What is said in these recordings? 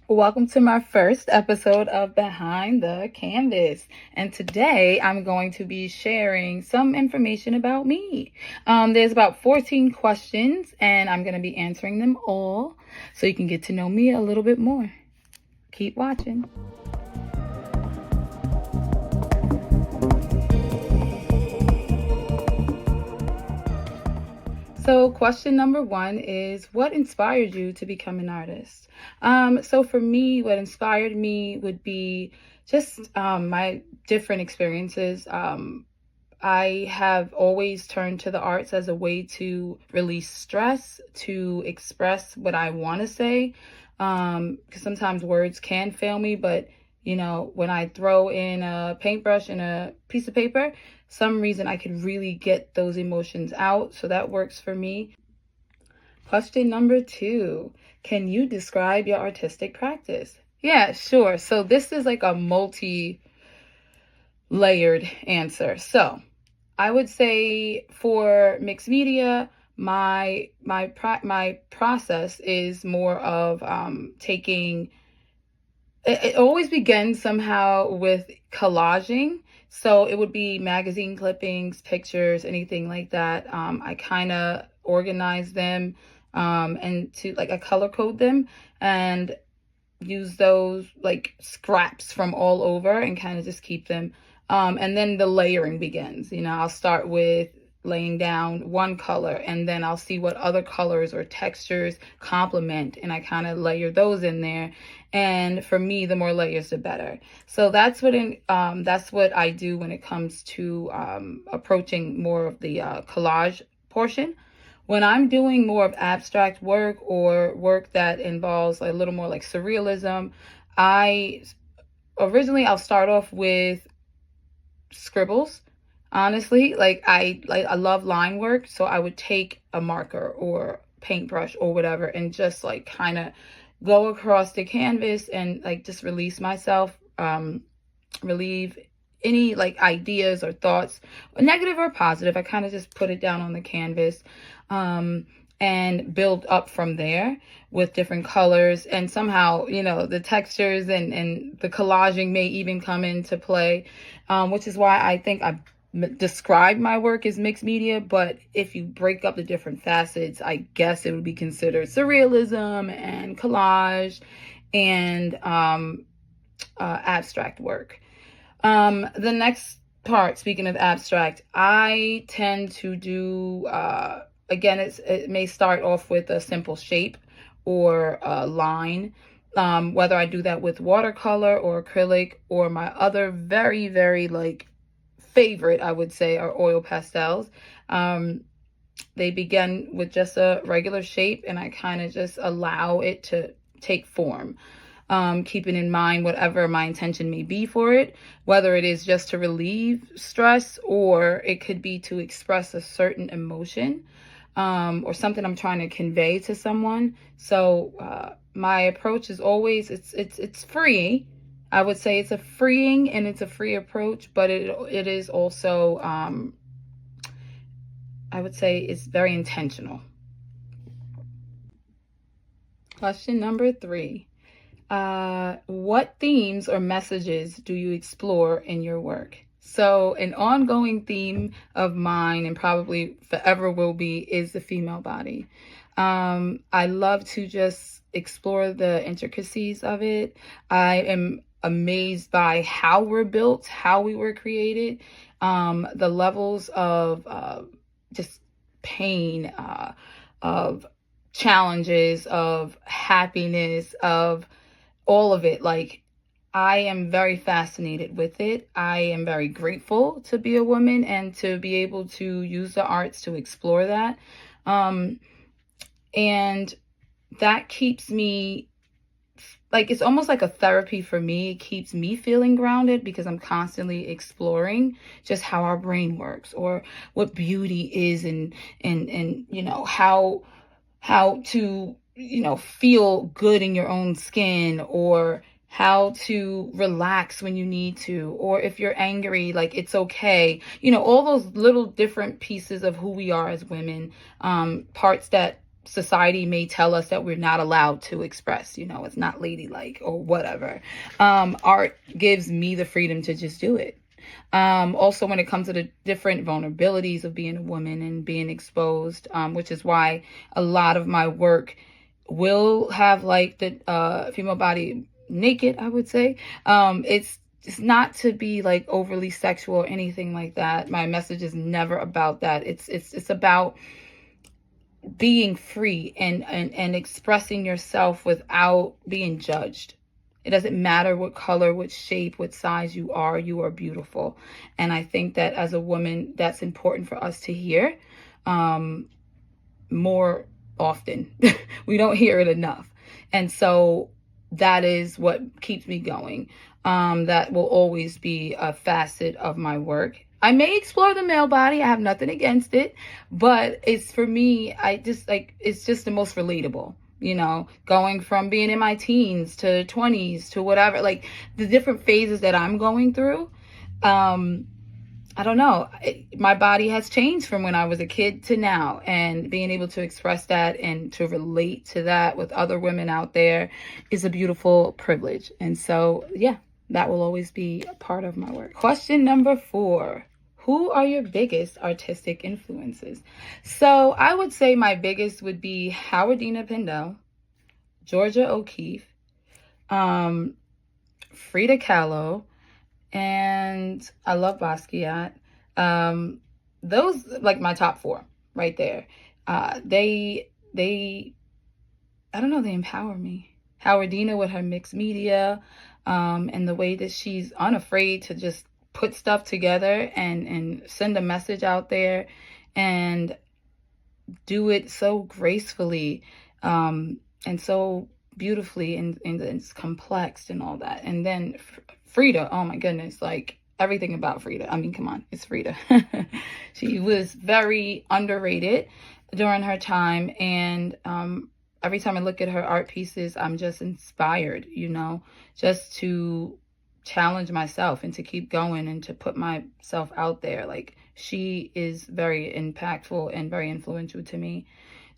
Welcome to my first episode of Behind the Canvas. And today I'm going to be sharing some information about me. There's about 14 questions and I'm going to be answering them all so you can get to know me a little bit more. Keep watching. So question number one is, what inspired you to become an artist? So for me, what inspired me would be just my different experiences. I have always turned to the arts as a way to release stress, to express what I want to say. Because sometimes words can fail me, but when I throw in a paintbrush and a piece of paper, some reason I could really get those emotions out. So that works for me. Question number two, can you describe your artistic practice? Yeah, sure. So this is like a multi-layered answer. So I would say for mixed media, my process is more of taking. It always begins somehow with collaging. So it would be magazine clippings, pictures, anything like that. I kind of organize them and to like I color code them and use those like scraps from all over and kind of just keep them. And then the layering begins. I'll start with laying down one color and then I'll see what other colors or textures complement and I kind of layer those in there. And for me, the more layers, the better. So that's what I do when it comes to approaching more of the collage portion. When I'm doing more of abstract work or work that involves a little more like surrealism, I'll start off with scribbles. Honestly, I love line work, so I would take a marker or paintbrush or whatever and just like kind of go across the canvas and like just release myself, relieve any like ideas or thoughts, negative or positive. I kind of just put it down on the canvas and build up from there with different colors. And somehow, the textures and the collaging may even come into play, which is why I think I describe my work as mixed media. But if you break up the different facets, I guess it would be considered surrealism and collage and abstract work. The next part, speaking of abstract, I tend to do, again, it may start off with a simple shape or a line, whether I do that with watercolor or acrylic, or my other very, very like favorite, I would say, are oil pastels. They begin with just a regular shape and I kind of just allow it to take form. Keeping in mind whatever my intention may be for it, whether it is just to relieve stress or it could be to express a certain emotion or something I'm trying to convey to someone. So my approach is always it's free. I would say it's a freeing and it's a free approach, but it is also I would say it's very intentional. Question number three. What themes or messages do you explore in your work? So an ongoing theme of mine and probably forever will be is the female body. I love to just explore the intricacies of it. I am amazed by how we're built, how we were created, the levels of just pain, of challenges, of happiness, of all of it. Like, I am very fascinated with it. I am very grateful to be a woman and to be able to use the arts to explore that. And that keeps me, like, it's almost like a therapy for me. It keeps me feeling grounded because I'm constantly exploring just how our brain works or what beauty is and how to feel good in your own skin, or how to relax when you need to, or if you're angry, like it's okay. All those little different pieces of who we are as women, parts that society may tell us that we're not allowed to express, it's not ladylike or whatever. Art gives me the freedom to just do it. Also, when it comes to the different vulnerabilities of being a woman and being exposed, which is why a lot of my work will have like the female body naked, I would say. It's not to be like overly sexual or anything like that. My message is never about that. It's about being free and expressing yourself without being judged. It doesn't matter what color, what shape, what size you are beautiful. And I think that as a woman, that's important for us to hear more often. We don't hear it enough. And so that is what keeps me going. That will always be a facet of my work. I may explore the male body. I have nothing against it, but it's for me, it's just the most relatable, going from being in my teens to 20s to whatever, like the different phases that I'm going through. I don't know. My body has changed from when I was a kid to now, and being able to express that and to relate to that with other women out there is a beautiful privilege. And so, yeah, that will always be a part of my work. Question number 4. Who are your biggest artistic influences? So I would say my biggest would be Howardina Pindell, Georgia O'Keeffe, Frida Kahlo, and I love Basquiat. Those like my top 4 right there. They I don't know, they empower me. Howardina with her mixed media, and the way that she's unafraid to just put stuff together and send a message out there and do it so gracefully, and so beautifully, and it's complex and all that. And then Frida, oh my goodness, like everything about Frida. I mean, come on, it's Frida. She was very underrated during her time, and every time I look at her art pieces, I'm just inspired, just to challenge myself and to keep going and to put myself out there. Like, she is very impactful and very influential to me.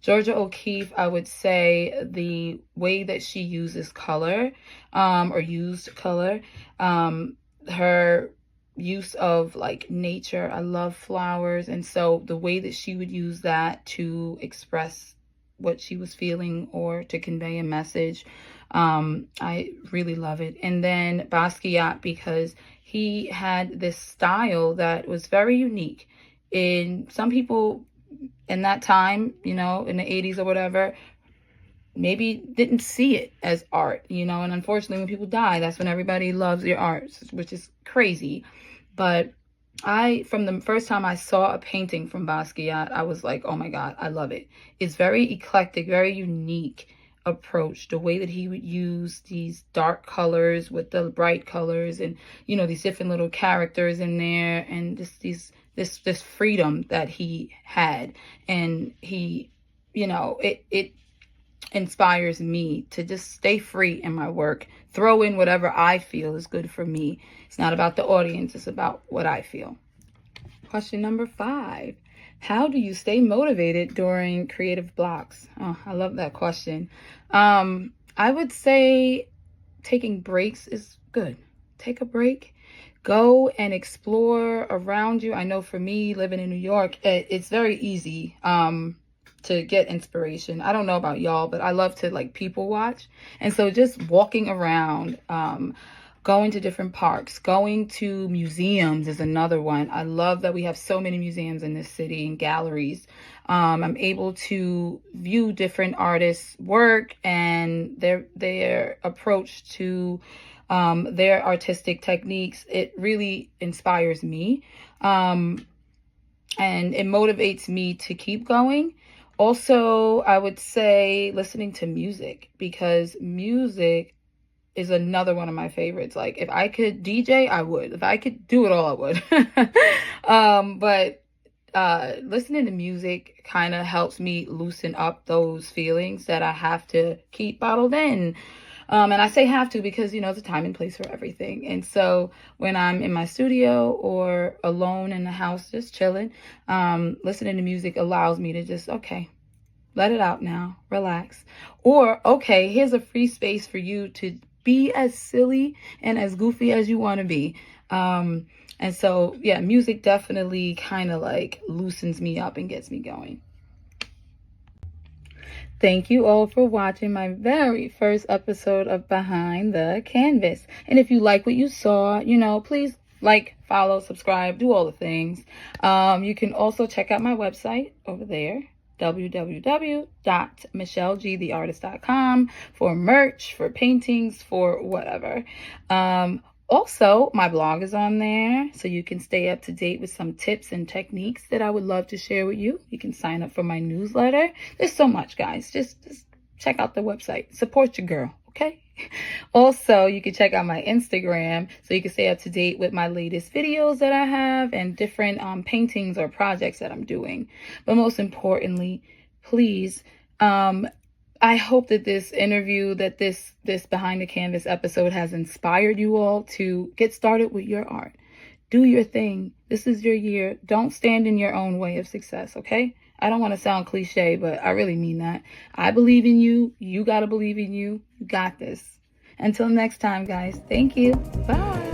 Georgia O'Keeffe, I would say the way that she uses color, or used color, her use of like nature. I love flowers. And so the way that she would use that to express what she was feeling or to convey a message, I really love it. And then Basquiat, because he had this style that was very unique. In some people in that time, in the 80s or whatever, maybe didn't see it as art, and unfortunately when people die, that's when everybody loves your art, which is crazy. But from the first time I saw a painting from Basquiat, I was like, oh my God, I love it. It's very eclectic, very unique approach, the way that he would use these dark colors with the bright colors, and these different little characters in there, and this freedom that he had. And he, it inspires me to just stay free in my work, throw in whatever I feel is good for me. It's not about the audience, it's about what I feel. Question number 5. How do you stay motivated during creative blocks? Oh, I love that question. I would say taking breaks is good. Take a break. Go and explore around you. I know for me, living in New York, it's very easy to get inspiration. I don't know about y'all, but I love to like people watch. And so just walking around, going to different parks, going to museums is another one. I love that we have so many museums in this city and galleries. I'm able to view different artists' work and their approach to their artistic techniques. It really inspires me, and it motivates me to keep going. Also, I would say listening to music, because music is another one of my favorites. Like, if I could DJ, I would. If I could do it all, I would. But listening to music kind of helps me loosen up those feelings that I have to keep bottled in. And I say have to because, there's a time and place for everything. And so when I'm in my studio or alone in the house, just chilling, listening to music allows me to just, okay, Let it out now. Relax. Or, okay, here's a free space for you to be as silly and as goofy as you want to be. And so, yeah, music definitely kind of like loosens me up and gets me going. Thank you all for watching my very first episode of Behind the Canvas. And if you like what you saw, please like, follow, subscribe, do all the things. You can also check out my website over there, www.michellegtheartist.com, for merch, for paintings, for whatever. Also, my blog is on there, so you can stay up to date with some tips and techniques that I would love to share with you. You can sign up for my newsletter. There's so much, guys. Just check out the website. Support your girl, okay? Also, you can check out my Instagram so you can stay up to date with my latest videos that I have and different paintings or projects that I'm doing. But most importantly, please, I hope that this interview, that this Behind the Canvas episode has inspired you all to get started with your art. Do your thing. This is your year. Don't stand in your own way of success, okay? I don't want to sound cliche, but I really mean that. I believe in you. You got to believe in you. You got this. Until next time, guys. Thank you. Bye.